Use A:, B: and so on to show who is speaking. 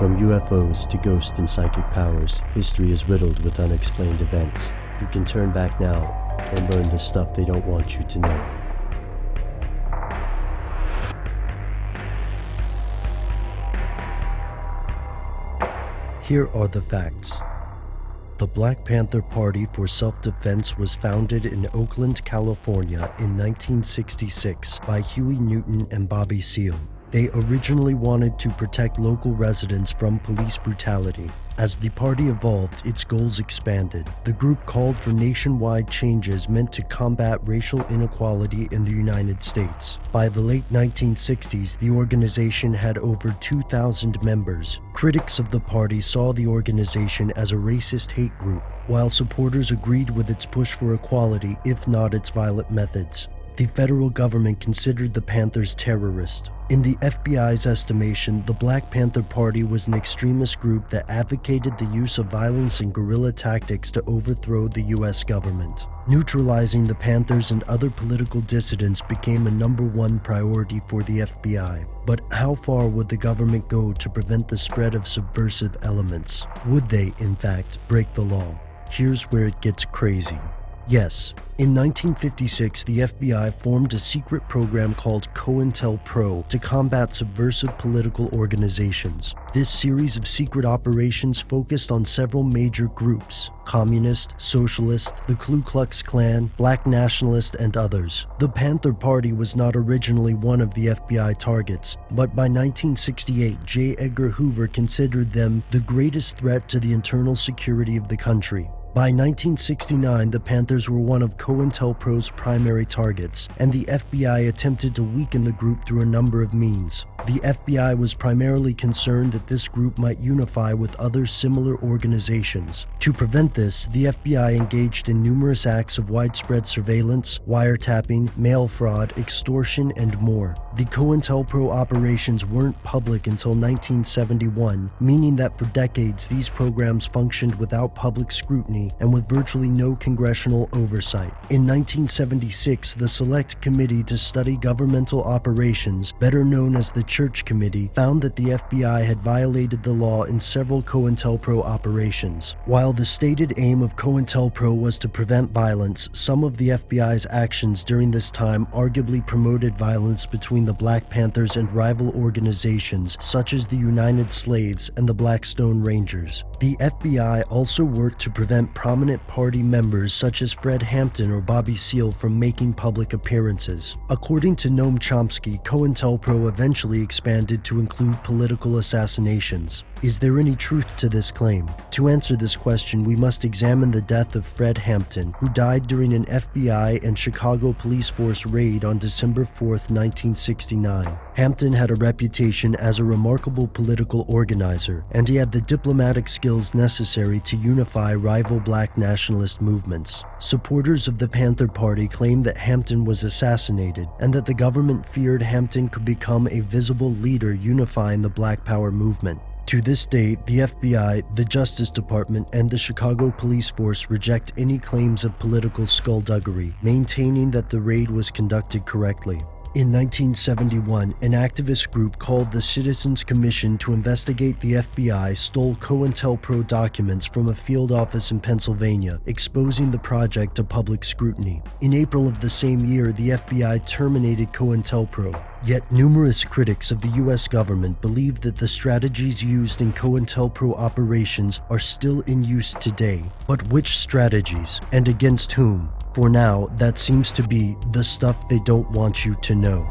A: From UFOs to ghost and psychic powers, history is riddled with unexplained events. You can turn back now and learn the stuff they don't want you to know. Here are the facts. The Black Panther Party for Self-Defense was founded in Oakland, California in 1966 by Huey Newton and Bobby Seale. They originally wanted to protect local residents from police brutality. As the party evolved, its goals expanded. The group called for nationwide changes meant to combat racial inequality in the United States. By the late 1960s, the organization had over 2,000 members. Critics of the party saw the organization as a racist hate group, while supporters agreed with its push for equality, if not its violent methods. The federal government considered the Panthers terrorists. In the FBI's estimation, the Black Panther Party was an extremist group that advocated the use of violence and guerrilla tactics to overthrow the U.S. government. Neutralizing the Panthers and other political dissidents became a #1 priority for the FBI. But how far would the government go to prevent the spread of subversive elements? Would they, in fact, break the law? Here's where it gets crazy. Yes, in 1956 the FBI formed a secret program called COINTELPRO to combat subversive political organizations. This series of secret operations focused on several major groups: communist, socialist, the Ku Klux Klan, black nationalist, and others. The Panther Party was not originally one of the FBI targets, but by 1968 J. Edgar Hoover considered them the greatest threat to the internal security of the country. By 1969, the Panthers were one of COINTELPRO's primary targets, and the FBI attempted to weaken the group through a number of means. The FBI was primarily concerned that this group might unify with other similar organizations. To prevent this, the FBI engaged in numerous acts of widespread surveillance, wiretapping, mail fraud, extortion, and more. The COINTELPRO operations weren't public until 1971, meaning that for decades these programs functioned without public scrutiny and with virtually no congressional oversight. In 1976, the Select Committee to Study Governmental Operations, better known as the Church Committee, found that the FBI had violated the law in several COINTELPRO operations. While the stated aim of COINTELPRO was to prevent violence, some of the FBI's actions during this time arguably promoted violence between the Black Panthers and rival organizations such as the United Slaves and the Blackstone Rangers. The FBI also worked to prevent prominent party members such as Fred Hampton or Bobby Seale from making public appearances. According to Noam Chomsky, COINTELPRO eventually expanded to include political assassinations. Is there any truth to this claim? To answer this question, we must examine the death of Fred Hampton, who died during an FBI and Chicago police force raid on December 4, 1969. Hampton had a reputation as a remarkable political organizer, and he had the diplomatic skills necessary to unify rival black nationalist movements. Supporters of the Panther Party claimed that Hampton was assassinated, and that the government feared Hampton could become a visible leader unifying the Black Power movement. To this day, the FBI, the Justice Department, and the Chicago Police Force reject any claims of political skullduggery, maintaining that the raid was conducted correctly. In 1971, an activist group called the Citizens Commission to investigate the FBI stole COINTELPRO documents from a field office in Pennsylvania, exposing the project to public scrutiny. In April of the same year, the FBI terminated COINTELPRO. Yet numerous critics of the U.S. government believe that the strategies used in COINTELPRO operations are still in use today. But which strategies, and against whom? For now, that seems to be the stuff they don't want you to know.